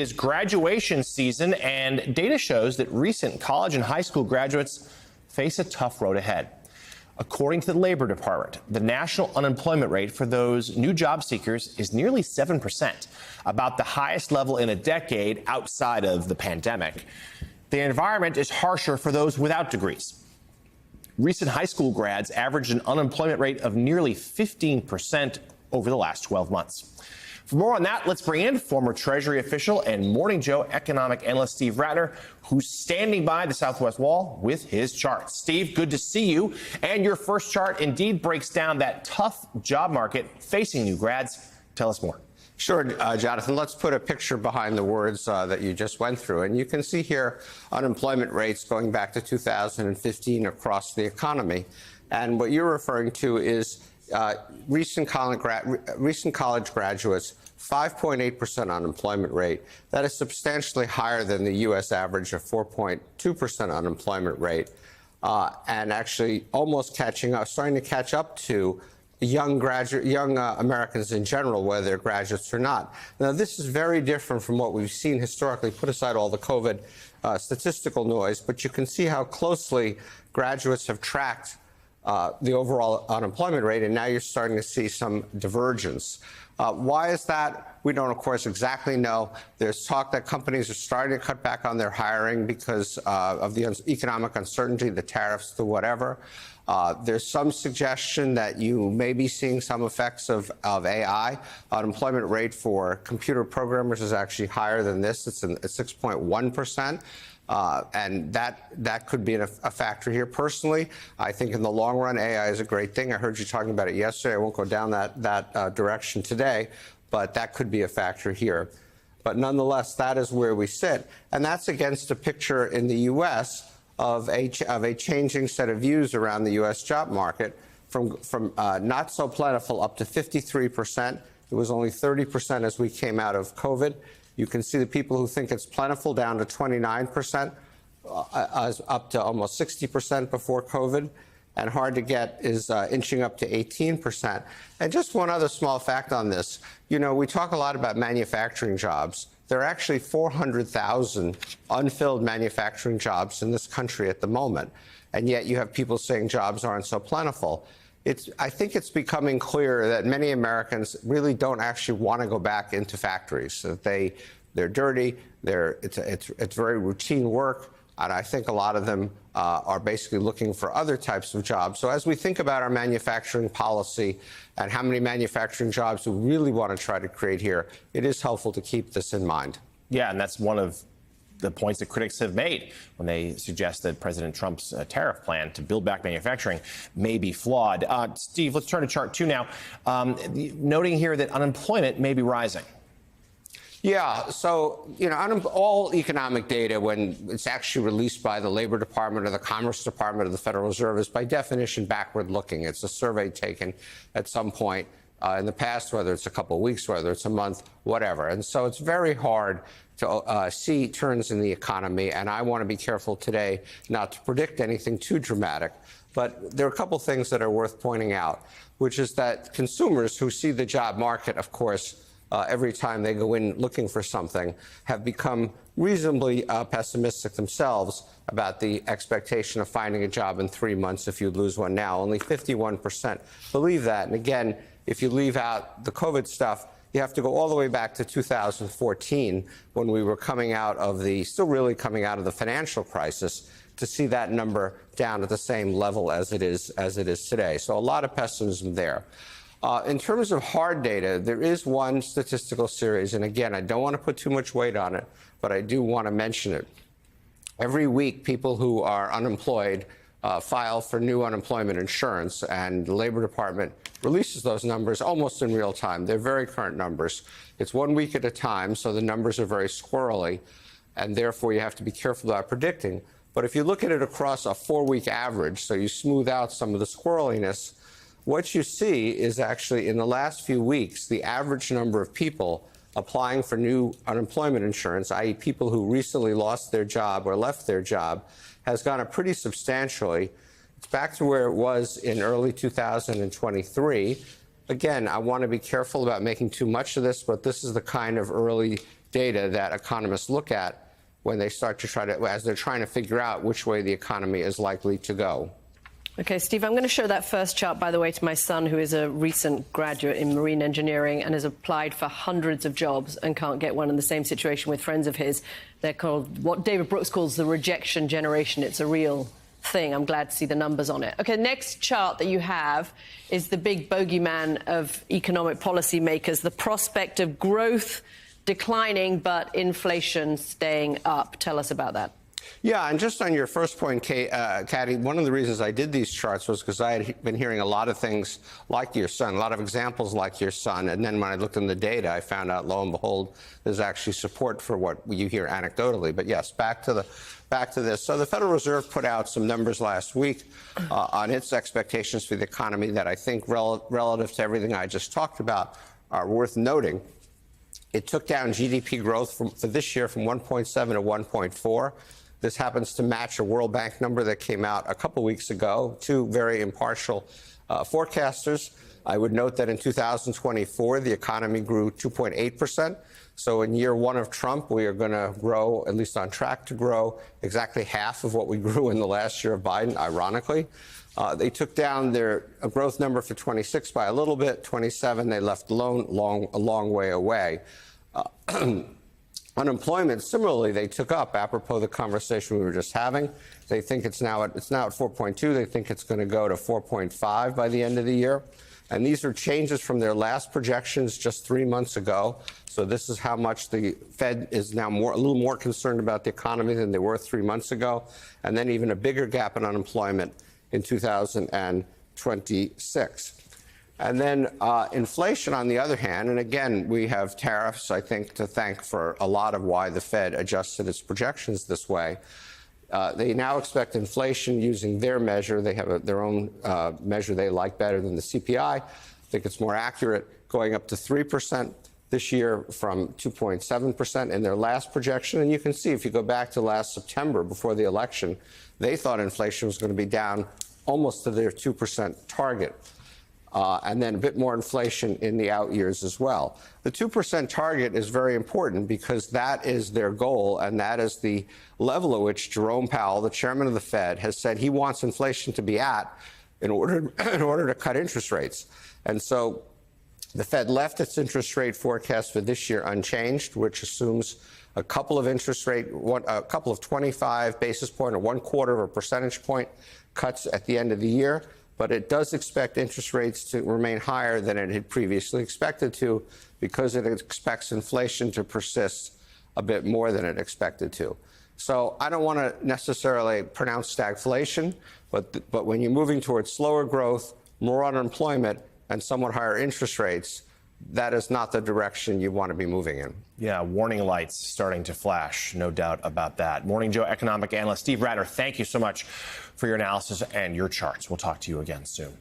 Is graduation season, and data shows that recent college and high school graduates face a tough road ahead. According to the Labor Department, the national unemployment rate for those new job seekers is nearly 7%, about the highest level in a decade outside of the pandemic. The environment is harsher for those without degrees. Recent high school grads averaged an unemployment rate of nearly 15% over the last 12 months. For more on that, let's bring in former Treasury official and Morning Joe economic analyst Steve Rattner, who's standing by the Southwest Wall with his charts. Steve, good to see you. And your first chart indeed breaks down that tough job market facing new grads. Tell us more. Sure, Jonathan. Let's put a picture behind the words that you just went through. And you can see here unemployment rates going back to 2015 across the economy. And what you're referring to is recent college graduates, 5.8% unemployment rate. That is substantially higher than the U.S. average of 4.2% unemployment rate, and actually almost starting to catch up to young Americans in general, whether they're graduates or not. Now, this is very different from what we've seen historically. Put aside all the COVID statistical noise, but you can see how closely graduates have tracked the overall unemployment rate, and now you're starting to see some divergence. Why is that? We don't, of course, exactly know. There's talk that companies are starting to cut back on their hiring because of the economic uncertainty, the tariffs, the whatever. There's some suggestion that you may be seeing some effects of AI. Unemployment rate for computer programmers is actually higher than this. It's at 6.1%. And that could be a factor here. Personally, I think in the long run, AI is a great thing. I heard you talking about it yesterday. I won't go down that direction today, but that could be a factor here. But nonetheless, that is where we sit. And that's against a picture in the U.S. of a changing set of views around the U.S. job market from not so plentiful up to 53%. It was only 30% as we came out of COVID. You can see the people who think it's plentiful down to 29%, up to almost 60% before COVID, and hard to get is inching up to 18%. And just one other small fact on this. You know, we talk a lot about manufacturing jobs. There are actually 400,000 unfilled manufacturing jobs in this country at the moment, and yet you have people saying jobs aren't so plentiful. I think it's becoming clear that many Americans really don't actually want to go back into factories. That they're dirty. It's very routine work, and I think a lot of them are basically looking for other types of jobs. So as we think about our manufacturing policy and how many manufacturing jobs we really want to try to create here, it is helpful to keep this in mind. Yeah, and that's one of the points that critics have made when they suggest that President Trump's tariff plan to build back manufacturing may be flawed. Steve, let's turn to chart 2 now, noting here that unemployment may be rising. Yeah, so, you know, all economic data, when it's actually released by the Labor Department or the Commerce Department of the Federal Reserve, is by definition backward-looking. It's a survey taken at some point in the past, whether it's a couple of weeks, whether it's a month, whatever. And so it's very hard to see turns in the economy, and I want to be careful today not to predict anything too dramatic. But there are a couple things that are worth pointing out, which is that consumers who see the job market, of course, every time they go in looking for something, have become reasonably pessimistic themselves about the expectation of finding a job in 3 months if you lose one now. Only 51% believe that. And again, if you leave out the COVID stuff, you have to go all the way back to 2014 when we were still really coming out of the financial crisis to see that number down at the same level as it is today. So a lot of pessimism there. In terms of hard data, there is one statistical series, and again, I don't want to put too much weight on it, but I do want to mention it. Every week, people who are unemployed file for new unemployment insurance, and the Labor Department releases those numbers almost in real time. They're very current numbers. It's 1 week at a time, so the numbers are very squirrely, and therefore you have to be careful about predicting. But if you look at it across a 4-week average, so you smooth out some of the squirreliness, what you see is actually in the last few weeks, the average number of people applying for new unemployment insurance, i.e. people who recently lost their job or left their job, has gone up pretty substantially. It's back to where it was in early 2023. Again, I want to be careful about making too much of this, but this is the kind of early data that economists look at when they start to as they're trying to figure out which way the economy is likely to go. Okay, Steve, I'm going to show that first chart, by the way, to my son, who is a recent graduate in marine engineering and has applied for hundreds of jobs and can't get one, in the same situation with friends of his. They're called what David Brooks calls the rejection generation. It's a real thing. I'm glad to see the numbers on it. Okay, next chart that you have is the big bogeyman of economic policy makers, the prospect of growth declining but inflation staying up. Tell us about that. Yeah, and just on your first point, Katy, one of the reasons I did these charts was because I had been hearing a lot of things like your son, a lot of examples like your son. And then when I looked in the data, I found out, lo and behold, there's actually support for what you hear anecdotally. But yes, back to this. So the Federal Reserve put out some numbers last week on its expectations for the economy that I think relative to everything I just talked about are worth noting. It took down GDP growth for this year from 1.7 to 1.4. This happens to match a World Bank number that came out a couple weeks ago, two very impartial forecasters. I would note that in 2024, the economy grew 2.8%. So in year one of Trump, we are going to grow, at least on track to grow, exactly half of what we grew in the last year of Biden, ironically. They took down their growth number for 26 by a little bit. 27, they left alone, a long way away. Unemployment, similarly, they took up, apropos the conversation we were just having. They think it's now at 4.2. They think it's going to go to 4.5 by the end of the year. And these are changes from their last projections just 3 months ago. So this is how much the Fed is now a little more concerned about the economy than they were 3 months ago. And then even a bigger gap in unemployment in 2026. And then inflation, on the other hand, and again, we have tariffs, I think, to thank for a lot of why the Fed adjusted its projections this way. They now expect inflation using their measure. They have their own measure they like better than the CPI. I think it's more accurate, going up to 3% this year from 2.7% in their last projection. And you can see, if you go back to last September, before the election, they thought inflation was going to be down almost to their 2% target. And then a bit more inflation in the out years as well. The 2% target is very important because that is their goal, and that is the level at which Jerome Powell, the chairman of the Fed, has said he wants inflation to be at in order to cut interest rates. And so the Fed left its interest rate forecast for this year unchanged, which assumes a couple of 25 basis point or 1/4 of a percentage point cuts at the end of the year. But it does expect interest rates to remain higher than it had previously expected to, because it expects inflation to persist a bit more than it expected to. So I don't want to necessarily pronounce stagflation, but when you're moving towards slower growth, more unemployment, and somewhat higher interest rates, that is not the direction you want to be moving in. Yeah, warning lights starting to flash, no doubt about that. Morning Joe economic analyst Steve Rattner, thank you so much for your analysis and your charts. We'll talk to you again soon.